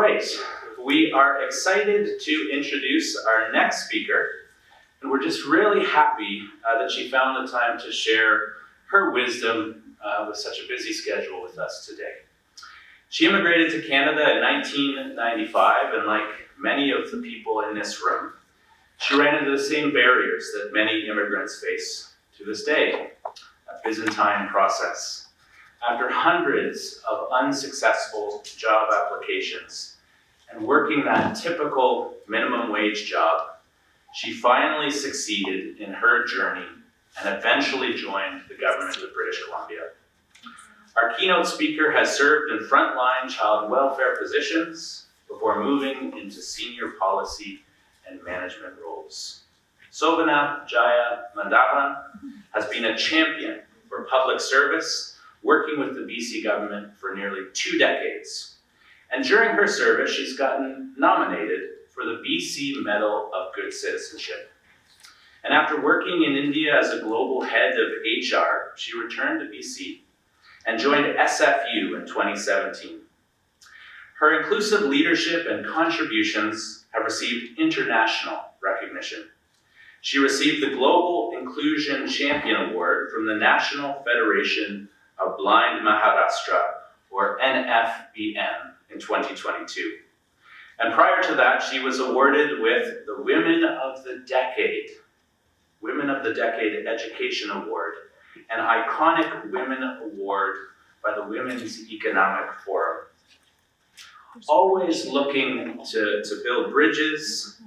right, we are excited to introduce our next speaker, and we're just really happy that she found the time to share her wisdom with such a busy schedule with us today. She immigrated to Canada in 1995, and like many of the people in this room, she ran into the same barriers that many immigrants face to this day, a Byzantine process. After hundreds of unsuccessful job applications and working that typical minimum wage job, she finally succeeded in her journey and eventually joined the government of British Columbia. Our keynote speaker has served in frontline child welfare positions before moving into senior policy and management roles. Sobhana Jaya-Madhavan has been a champion for public service, working with the BC government for nearly 2 decades. And during her service, she's gotten nominated for the BC Medal of Good Citizenship. And after working in India as a global head of HR, she returned to BC and joined SFU in 2017. Her inclusive leadership and contributions have received international recognition. She received the Global Inclusion Champion Award from the National Federation of Blind Maharashtra, or NFBM, in 2022. And prior to that, she was awarded with the Women of the Decade Education Award, an iconic Women Award by the Women's Economic Forum. Always looking to build bridges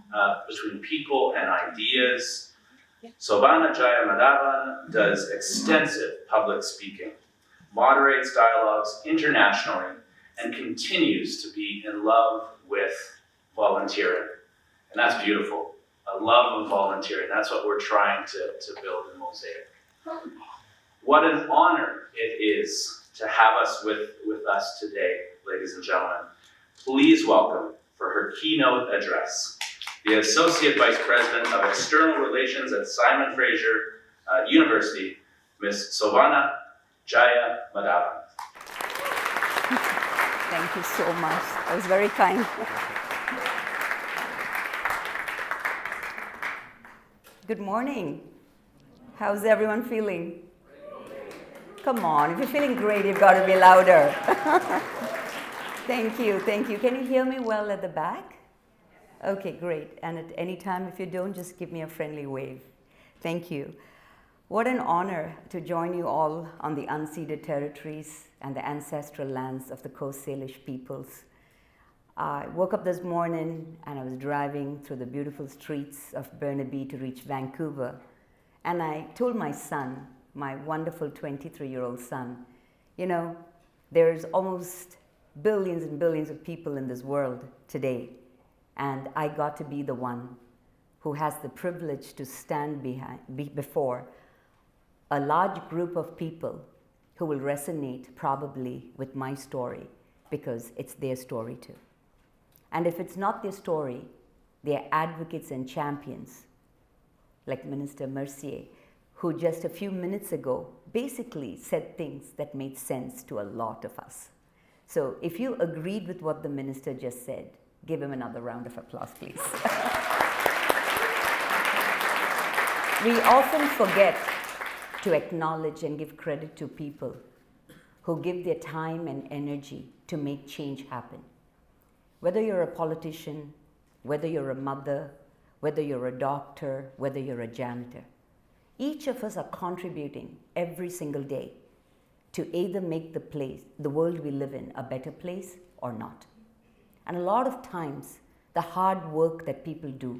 between people and ideas, Sobhana Jaya-Madhavan does extensive public speaking, moderates dialogues internationally, and continues to be in love with volunteering. And that's beautiful. A love of volunteering. That's what we're trying to build in Mosaic. What an honor it is to have us with us today, ladies and gentlemen. Please welcome, for her keynote address, the Associate Vice President of External Relations at Simon Fraser University, Ms. Sobhana Jaya-Madhavan. Thank you so much. That was very kind. Good morning. How's everyone feeling? Come on, if you're feeling great, you've got to be louder. Thank you, thank you. Can you hear me well at the back? Okay, great. And at any time, if you don't, just give me a friendly wave. Thank you. What an honor to join you all on the unceded territories and the ancestral lands of the Coast Salish peoples. I woke up this morning and I was driving through the beautiful streets of Burnaby to reach Vancouver. And I told my son, my wonderful 23-year-old son, you know, there's almost billions and billions of people in this world today. And I got to be the one who has the privilege to stand before a large group of people who will resonate probably with my story because it's their story too. And if it's not their story, they are advocates and champions like Minister Mercier, who just a few minutes ago basically said things that made sense to a lot of us. So if you agreed with what the minister just said, give him another round of applause, please. We often forget to acknowledge and give credit to people who give their time and energy to make change happen. Whether you're a politician, whether you're a mother, whether you're a doctor, whether you're a janitor, each of us are contributing every single day to either make the world we live in, a better place or not. And a lot of times, the hard work that people do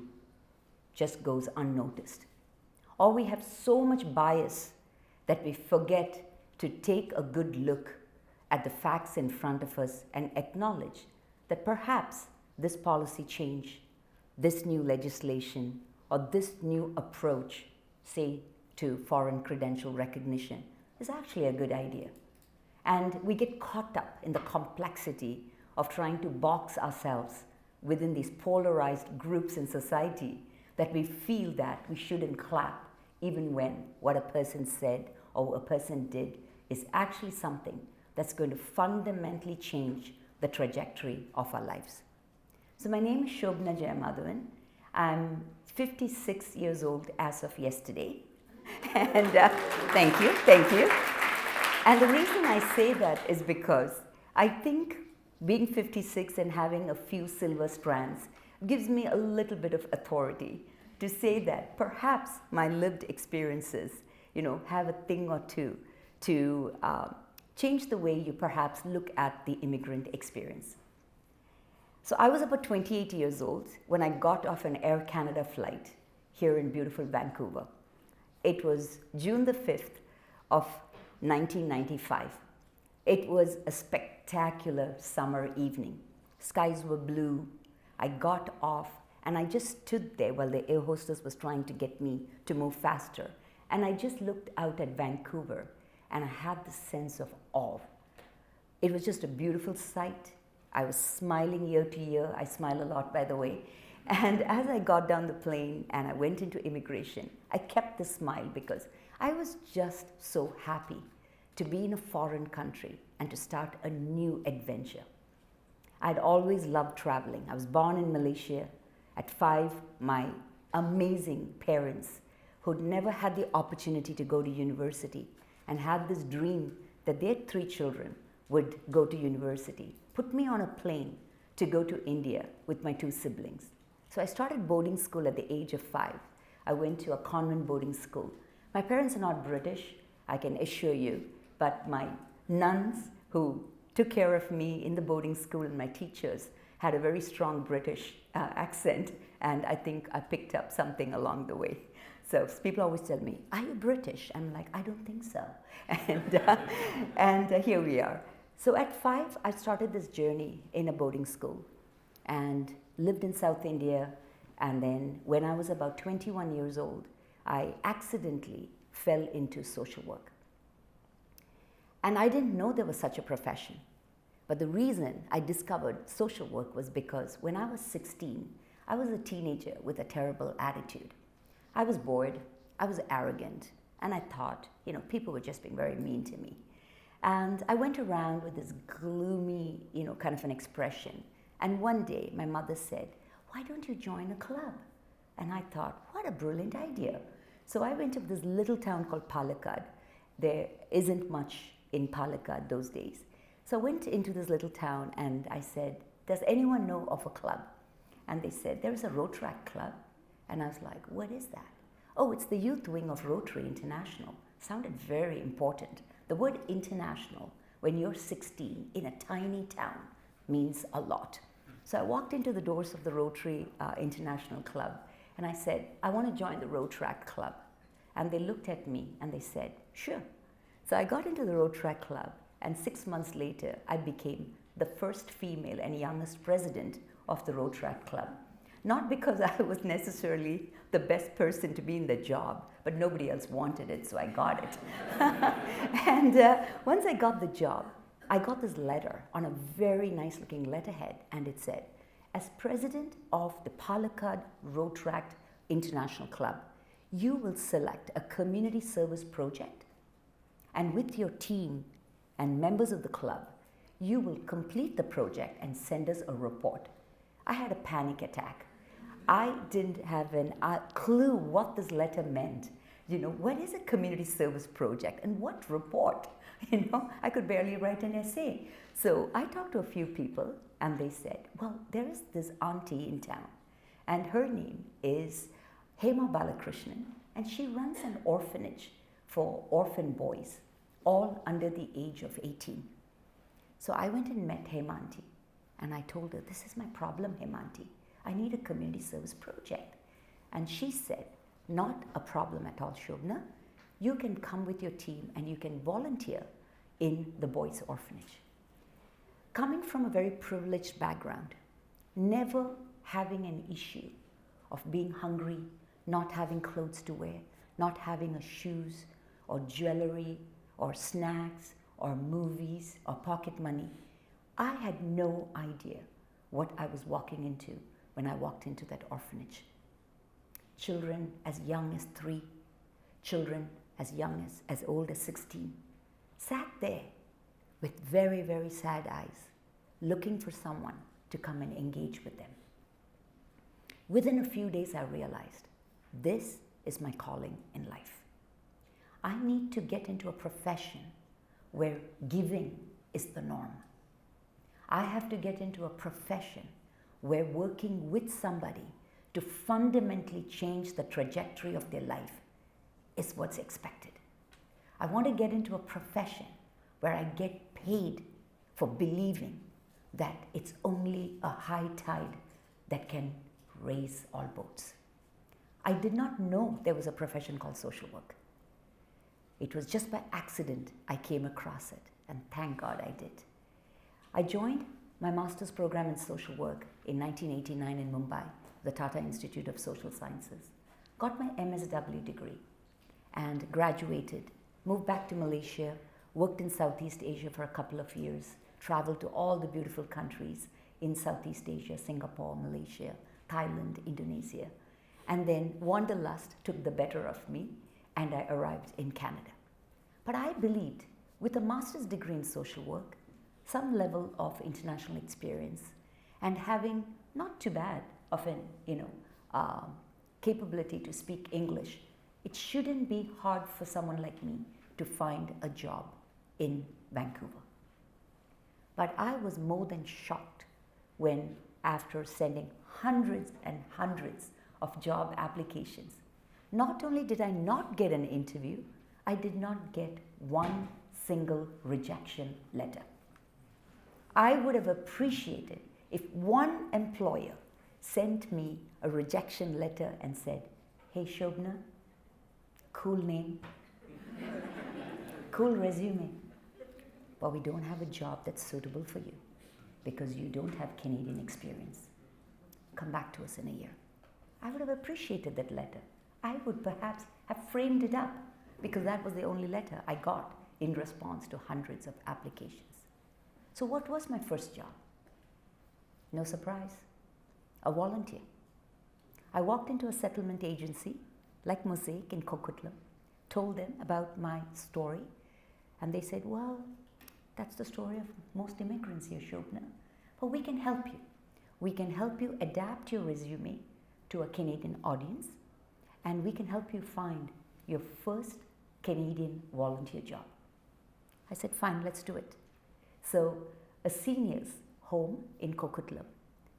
just goes unnoticed. Or we have so much bias that we forget to take a good look at the facts in front of us and acknowledge that perhaps this policy change, this new legislation, or this new approach, say, to foreign credential recognition, is actually a good idea. And we get caught up in the complexity of trying to box ourselves within these polarized groups in society that we feel that we shouldn't clap even when what a person said or a person did is actually something that's going to fundamentally change the trajectory of our lives. So my name is Sobhana Jaya-Madhavan. I'm 56 years old as of yesterday. And thank you. And the reason I say that is because I think being 56 and having a few silver strands gives me a little bit of authority to say that perhaps my lived experiences, have a thing or two to change the way you perhaps look at the immigrant experience. So I was about 28 years old when I got off an Air Canada flight here in beautiful Vancouver. It was June the 5th of 1995. It was a spectacular summer evening. Skies were blue. I got off and I just stood there while the air hostess was trying to get me to move faster. And I just looked out at Vancouver and I had this sense of awe. It was just a beautiful sight. I was smiling ear to ear. I smile a lot, by the way. And as I got down the plane and I went into immigration, I kept the smile because I was just so happy to be in a foreign country and to start a new adventure. I'd always loved traveling. I was born in Malaysia. At 5, my amazing parents, who'd never had the opportunity to go to university and had this dream that their 3 children would go to university, put me on a plane to go to India with my 2 siblings. So I started boarding school at the age of 5. I went to a convent boarding school. My parents are not British, I can assure you, but my nuns who took care of me in the boarding school and my teachers had a very strong British accent, and I think I picked up something along the way. So people always tell me, "Are you British?" I'm like, "I don't think so." And here we are. So at 5, I started this journey in a boarding school and lived in South India. And then when I was about 21 years old, I accidentally fell into social work. And I didn't know there was such a profession. But the reason I discovered social work was because when I was 16, I was a teenager with a terrible attitude. I was bored, I was arrogant, and I thought, people were just being very mean to me. And I went around with this gloomy, kind of an expression. And one day my mother said, "Why don't you join a club?" And I thought, what a brilliant idea. So I went to this little town called Palakkad. There isn't much in Palakkad those days. So I went into this little town and I said, "Does anyone know of a club?" And they said, "There is a Rotaract club." And I was like, "What is that?" "Oh, it's the youth wing of Rotary International." Sounded very important. The word international, when you're 16 in a tiny town, means a lot. So I walked into the doors of the Rotary International Club and I said, "I want to join the Rotaract Club." And they looked at me and they said, "Sure." So I got into the Rotaract Club, and 6 months later, I became the first female and youngest president of the Rotaract Club. Not because I was necessarily the best person to be in the job, but nobody else wanted it, so I got it. And once I got the job, I got this letter on a very nice looking letterhead, and it said, "As president of the Palakkad Rotaract International Club, you will select a community service project, and with your team and members of the club, you will complete the project and send us a report." I had a panic attack. I didn't have a clue what this letter meant. What is a community service project and what report? I could barely write an essay. So I talked to a few people and they said, "Well, there is this auntie in town and her name is Hema Balakrishnan, and she runs an orphanage for orphan boys, all under the age of 18. So I went and met Hemanti and I told her, "This is my problem, Hemanti. I need a community service project." And she said, "Not a problem at all, Shobhana. You can come with your team and you can volunteer in the boys' orphanage." Coming from a very privileged background, never having an issue of being hungry, not having clothes to wear, not having a shoes or jewelry or snacks or movies or pocket money, I had no idea what I was walking into when I walked into that orphanage. Children as young as 3, children as old as 16, sat there with very, very sad eyes, looking for someone to come and engage with them. Within a few days, I realized this is my calling in life. I need to get into a profession where giving is the norm. I have to get into a profession where working with somebody to fundamentally change the trajectory of their life is what's expected. I want to get into a profession where I get paid for believing that it's only a high tide that can raise all boats. I did not know there was a profession called social work. It was just by accident I came across it, and thank God I did. I joined my master's program in social work in 1989 in Mumbai, the Tata Institute of Social Sciences, got my MSW degree and graduated, moved back to Malaysia, worked in Southeast Asia for a couple of years, traveled to all the beautiful countries in Southeast Asia, Singapore, Malaysia, Thailand, Indonesia, and then wanderlust took the better of me and I arrived in Canada. But I believed with a master's degree in social work, some level of international experience, and having not too bad of an capability to speak English, it shouldn't be hard for someone like me to find a job in Vancouver. But I was more than shocked when, after sending hundreds and hundreds of job applications, not only did I not get an interview, I did not get one single rejection letter. I would have appreciated if one employer sent me a rejection letter and said, "Hey Sobhana, cool name, cool resume, but we don't have a job that's suitable for you because you don't have Canadian experience. Come back to us in a year." I would have appreciated that letter. I would perhaps have framed it up because that was the only letter I got in response to hundreds of applications. So what was my first job? No surprise, a volunteer. I walked into a settlement agency like Mosaic in Coquitlam, told them about my story, and they said, "Well, that's the story of most immigrants here, Sobhana, but we can help you. We can help you adapt your resume to a Canadian audience, and we can help you find your first Canadian volunteer job." I said, "Fine, let's do it." So a seniors home in Coquitlam,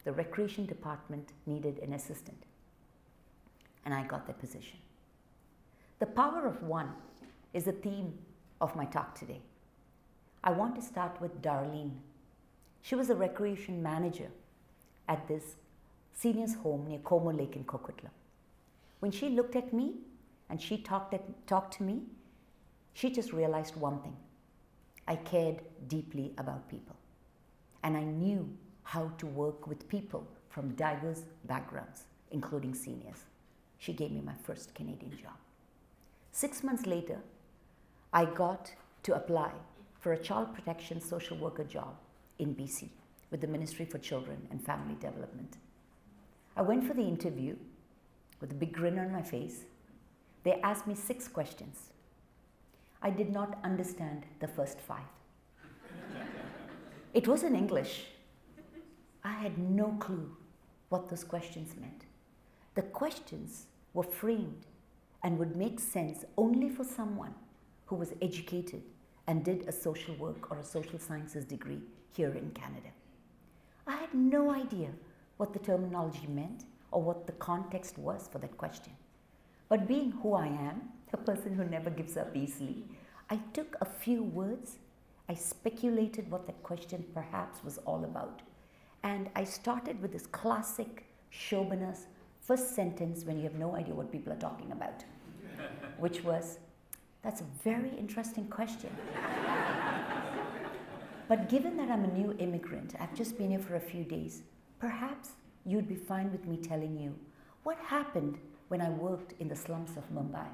the recreation department needed an assistant, and I got that position. The power of one is the theme of my talk today. I want to start with Darlene. She was a recreation manager at this seniors home near Como Lake in Coquitlam. When she looked at me and she talked to me, she just realized one thing. I cared deeply about people, and I knew how to work with people from diverse backgrounds, including seniors. She gave me my first Canadian job. 6 months later, I got to apply for a child protection social worker job in BC with the Ministry for Children and Family Development. I went for the interview with a big grin on my face. They asked me 6 questions. I did not understand the first 5. It was in English. I had no clue what those questions meant. The questions were framed and would make sense only for someone who was educated and did a social work or a social sciences degree here in Canada. I had no idea what the terminology meant or what the context was for that question. But being who I am, a person who never gives up easily, I took a few words, I speculated what that question perhaps was all about, and I started with this classic Sobhana's first sentence when you have no idea what people are talking about, which was, "That's a very interesting question." But given that I'm a new immigrant, I've just been here for a few days, perhaps you'd be fine with me telling you what happened when I worked in the slums of Mumbai.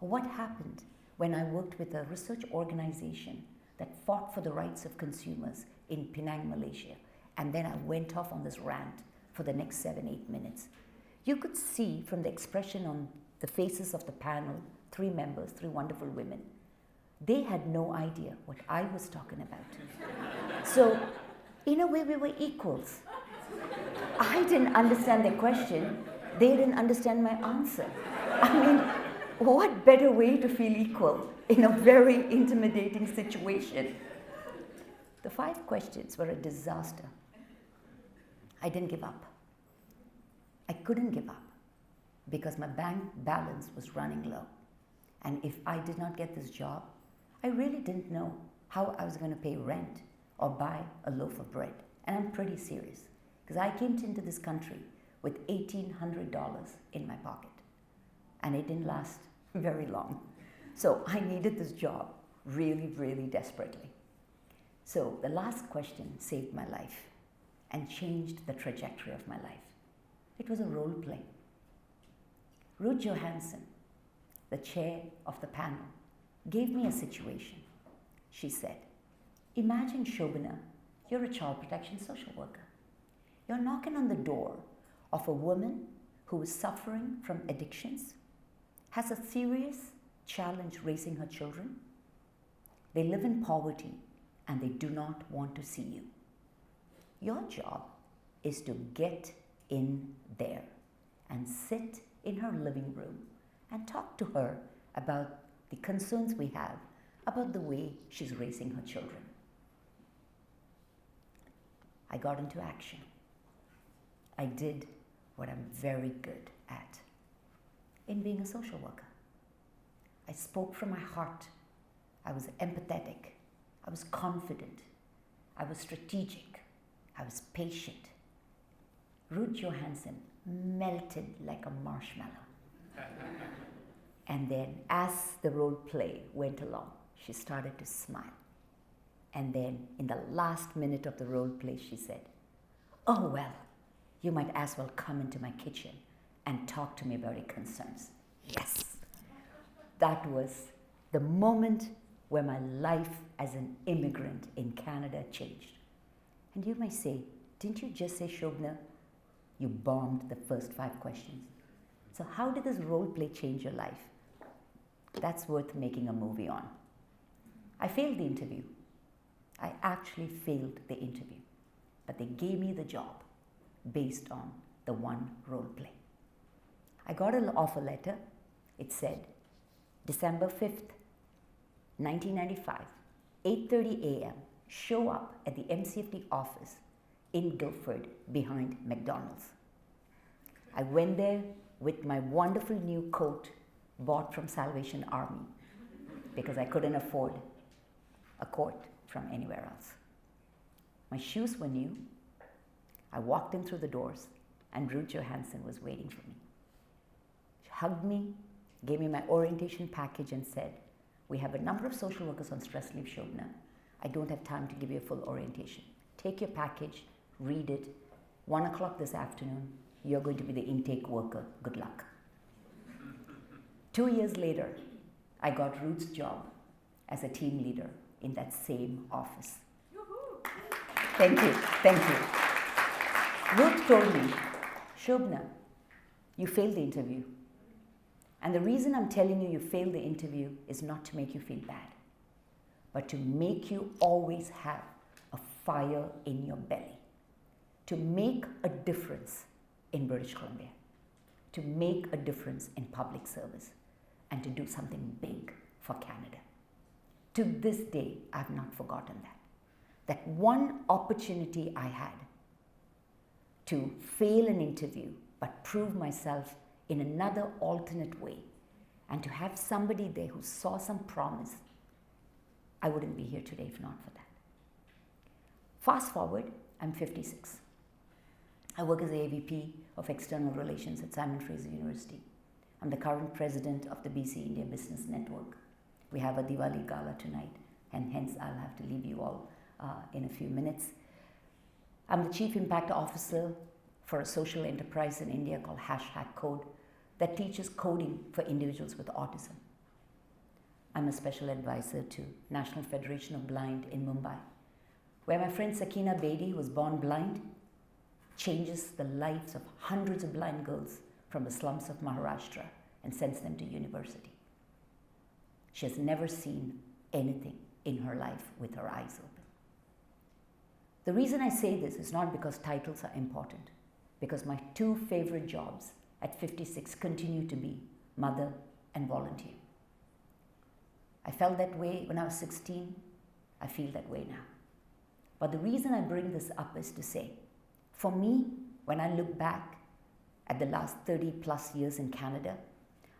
Or what happened when I worked with a research organization that fought for the rights of consumers in Penang, Malaysia. And then I went off on this rant for the next 7-8 minutes. You could see from the expression on the faces of the panel, 3 members, 3 wonderful women, they had no idea what I was talking about. So, in a way, we were equals. I didn't understand their question, they didn't understand my answer. I mean, what better way to feel equal in a very intimidating situation? The 5 questions were a disaster. I didn't give up. I couldn't give up because my bank balance was running low. And if I did not get this job, I really didn't know how I was going to pay rent or buy a loaf of bread. And I'm pretty serious because I came into this country with $1,800 in my pocket. And it didn't last very long. So I needed this job really, really desperately. So the last question saved my life and changed the trajectory of my life. It was a role play. Ruth Johansson, the chair of the panel, gave me a situation. She said, imagine, Sobhana, you're a child protection social worker. You're knocking on the door of a woman who is suffering from addictions, has a serious challenge raising her children. They live in poverty and they do not want to see you. Your job is to get in there and sit in her living room and talk to her about the concerns we have about the way she's raising her children. I got into action. I did what I'm very good at in being a social worker. I spoke from my heart. I was empathetic. I was confident. I was strategic. I was patient. Ruth Johansson melted like a marshmallow. And then as the role play went along, she started to smile. And then in the last minute of the role play, she said, oh, well, you might as well come into my kitchen and talk to me about your concerns. Yes. That was the moment where my life as an immigrant in Canada changed. And you may say, didn't you just say, Sobhana, you bombed the first 5 questions? So how did this role play change your life? That's worth making a movie on. I failed the interview. I actually failed the interview. But they gave me the job based on the one role play. I got an offer letter. It said, December 5th, 1995, 8:30 a.m., show up at the MCFD office in Guildford behind McDonald's. I went there with my wonderful new coat bought from Salvation Army because I couldn't afford a coat from anywhere else. My shoes were new. I walked in through the doors and Ruth Johansson was waiting for me. She hugged me, gave me my orientation package and said, we have a number of social workers on stress leave, Sobhana. I don't have time to give you a full orientation. Take your package, read it. 1 o'clock this afternoon, you're going to be the intake worker. Good luck. 2 years later, I got Ruth's job as a team leader in that same office. Thank you, thank you. Ruth told me, Sobhana, you failed the interview. And the reason I'm telling you failed the interview is not to make you feel bad, but to make you always have a fire in your belly, to make a difference in British Columbia, to make a difference in public service, and to do something big for Canada. To this day, I've not forgotten that. That one opportunity I had to fail an interview, but prove myself in another alternate way, and to have somebody there who saw some promise, I wouldn't be here today if not for that. Fast forward, I'm 56. I work as the AVP of External Relations at Simon Fraser University. I'm the current president of the BC India Business Network. We have a Diwali gala tonight, and hence I'll have to leave you all in a few minutes. I'm the Chief Impact Officer for a social enterprise in India called #Code that teaches coding for individuals with autism. I'm a special advisor to National Federation of Blind in Mumbai, where my friend Sakina Bedi, who was born blind, changes the lives of hundreds of blind girls from the slums of Maharashtra and sends them to university. She has never seen anything in her life with her eyes open. The reason I say this is not because titles are important, because my two favorite jobs at 56 continue to be mother and volunteer. I felt that way when I was 16. I feel that way now. But the reason I bring this up is to say, for me, when I look back at the last 30 plus years in Canada,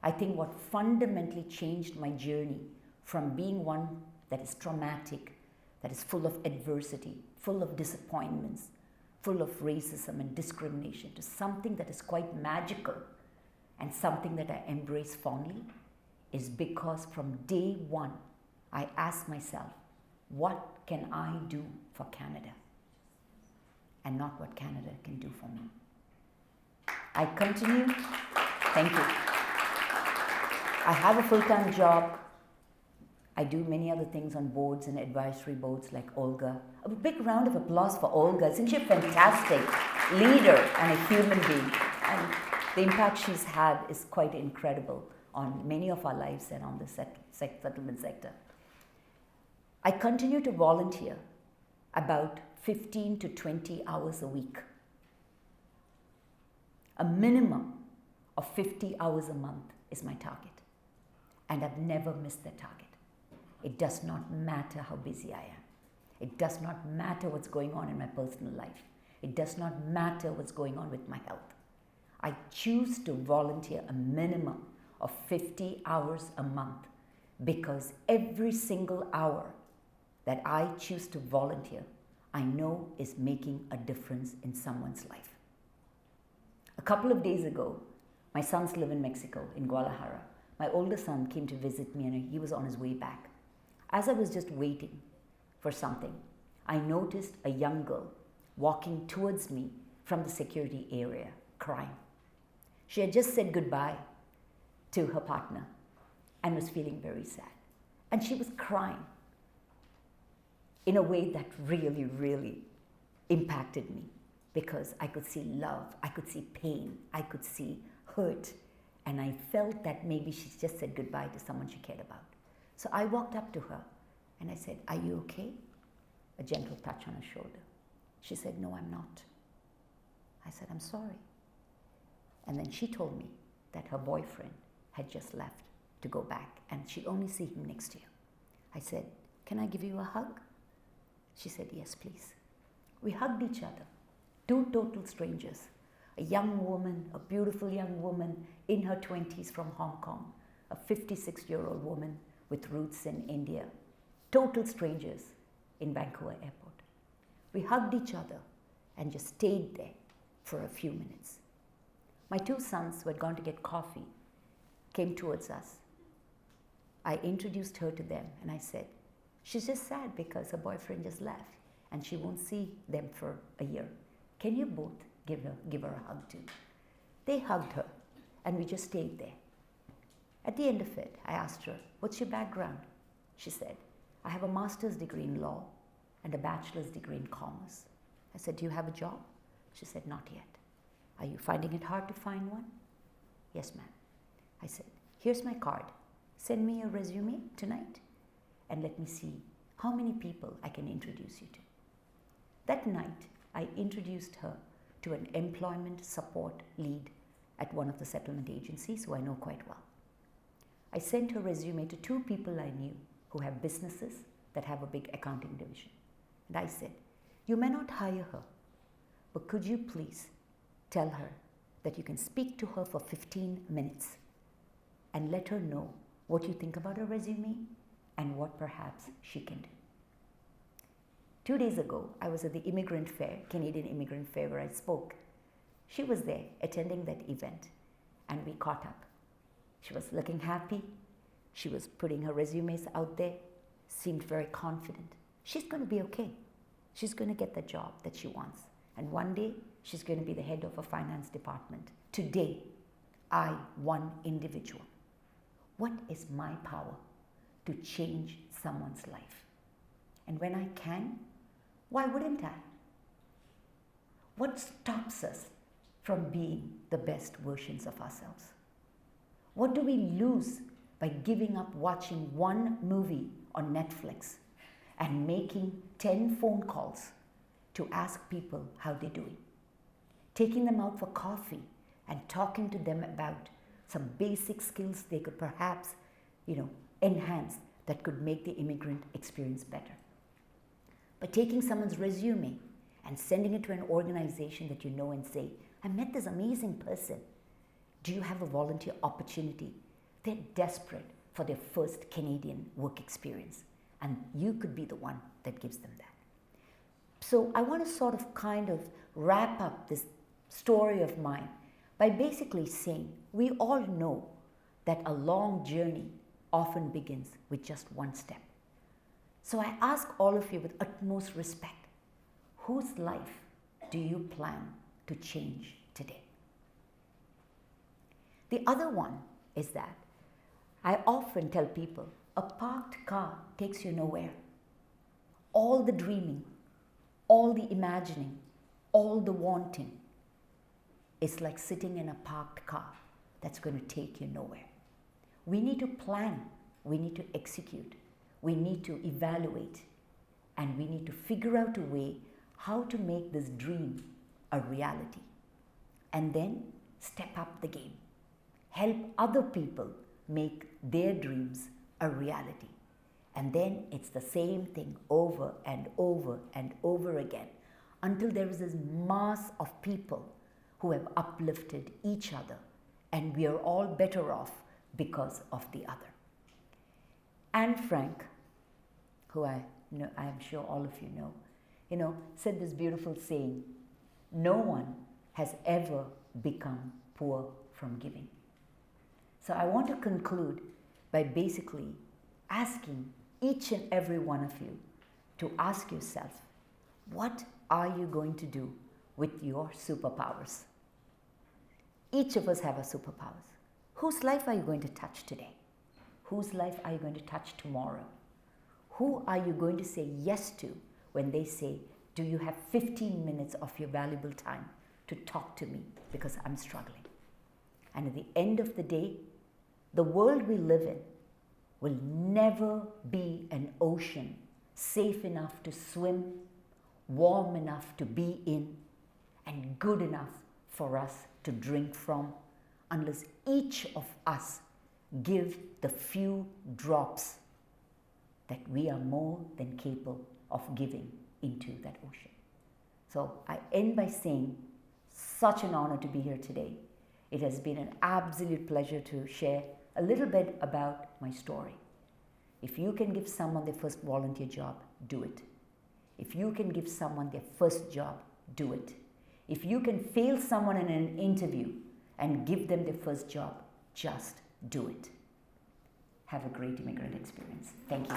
I think what fundamentally changed my journey from being one that is traumatic, that is full of adversity, full of disappointments, full of racism and discrimination, to something that is quite magical and something that I embrace fondly, is because from day one, I asked myself, what can I do for Canada? And not what Canada can do for me. I continue, thank you. I have a full-time job. I do many other things on boards and advisory boards like Olga. A big round of applause for Olga. Isn't she a fantastic leader and a human being? And the impact she's had is quite incredible on many of our lives and on the settlement sector. I continue to volunteer about 15 to 20 hours a week. A minimum of 50 hours a month is my target. And I've never missed that target. It does not matter how busy I am. It does not matter what's going on in my personal life. It does not matter what's going on with my health. I choose to volunteer a minimum of 50 hours a month because every single hour that I choose to volunteer, I know is making a difference in someone's life. A couple of days ago, my sons live in Mexico, in Guadalajara. My older son came to visit me and he was on his way back. As I was just waiting for something, I noticed a young girl walking towards me from the security area, crying. She had just said goodbye to her partner and was feeling very sad. And she was crying in a way that really, really impacted me because I could see love, I could see pain, I could see hurt, and I felt that maybe she just said goodbye to someone she cared about. So I walked up to her and I said, "Are you okay?" A gentle touch on her shoulder. She said, "No, I'm not." I said, "I'm sorry." And then she told me that her boyfriend had just left to go back and she'd only see him next year. I said, "Can I give you a hug?" She said, "Yes, please." We hugged each other, two total strangers. A young woman, a beautiful young woman in her 20s from Hong Kong, a 56-year-old woman with roots in India, total strangers in Vancouver Airport. We hugged each other and just stayed there for a few minutes. My two sons, who had gone to get coffee, came towards us. I introduced her to them and I said, "She's just sad because her boyfriend just left and she won't see them for a year. Can you both give her a hug too?" They hugged her and we just stayed there. At the end of it, I asked her, "What's your background?" She said, "I have a master's degree in law and a bachelor's degree in commerce." I said, "Do you have a job?" She said, "Not yet." "Are you finding it hard to find one?" "Yes, ma'am." I said, "Here's my card. Send me your resume tonight and let me see how many people I can introduce you to." That night, I introduced her to an employment support lead at one of the settlement agencies who I know quite well. I sent her resume to two people I knew who have businesses that have a big accounting division. And I said, "You may not hire her, but could you please tell her that you can speak to her for 15 minutes and let her know what you think about her resume and what perhaps she can do." 2 days ago, I was at the Immigrant Fair, Canadian Immigrant Fair, where I spoke. She was there attending that event and we caught up. She was looking happy. She was putting her resumes out there, seemed very confident. She's going to be okay. She's going to get the job that she wants. And one day, she's going to be the head of a finance department. Today, I, one individual. What is my power to change someone's life? And when I can, why wouldn't I? What stops us from being the best versions of ourselves? What do we lose by giving up watching one movie on Netflix and making 10 phone calls to ask people how they're doing. Taking them out for coffee and talking to them about some basic skills they could perhaps, enhance that could make the immigrant experience better. But taking someone's resume and sending it to an organization that you know and say, I met this amazing person. Do you have a volunteer opportunity? They're desperate for their first Canadian work experience, and you could be the one that gives them that. So I want to sort of kind of wrap up this story of mine by basically saying we all know that a long journey often begins with just one step. So I ask all of you with utmost respect, whose life do you plan to change today? The other one is that I often tell people a parked car takes you nowhere. All the dreaming, all the imagining, all the wanting is like sitting in a parked car that's going to take you nowhere. We need to plan, we need to execute, we need to evaluate, and we need to figure out a way how to make this dream a reality. And then step up the game. Help other people make their dreams a reality. And then it's the same thing over and over and over again until there is this mass of people who have uplifted each other, and we are all better off because of the other. Anne Frank, who I am sure all of you know, said this beautiful saying, no one has ever become poor from giving. So I want to conclude by basically asking each and every one of you to ask yourself, what are you going to do with your superpowers? Each of us have our superpowers. Whose life are you going to touch today? Whose life are you going to touch tomorrow? Who are you going to say yes to when they say, do you have 15 minutes of your valuable time to talk to me because I'm struggling? And at the end of the day, the world we live in will never be an ocean safe enough to swim, warm enough to be in, and good enough for us to drink from unless each of us give the few drops that we are more than capable of giving into that ocean. So I end by saying, such an honor to be here today. It has been an absolute pleasure to share a little bit about my story. If you can give someone their first volunteer job, do it. If you can give someone their first job, do it. If you can fail someone in an interview and give them their first job, just do it. Have a great immigrant experience. Thank you.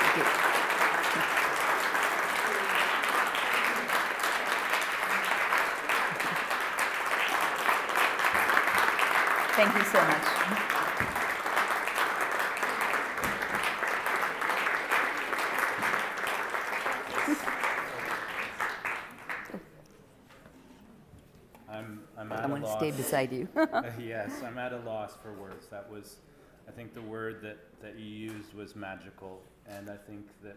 Thank you. Thank you so much. I'm at I a want to loss. stay beside you. Yes, I'm at a loss for words. That was, I think the word that you used was magical, and I think that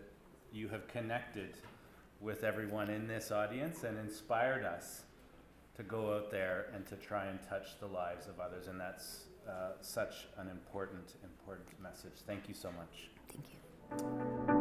you have connected with everyone in this audience and inspired us to go out there and to try and touch the lives of others, and that's such an important message. Thank you so much. Thank you.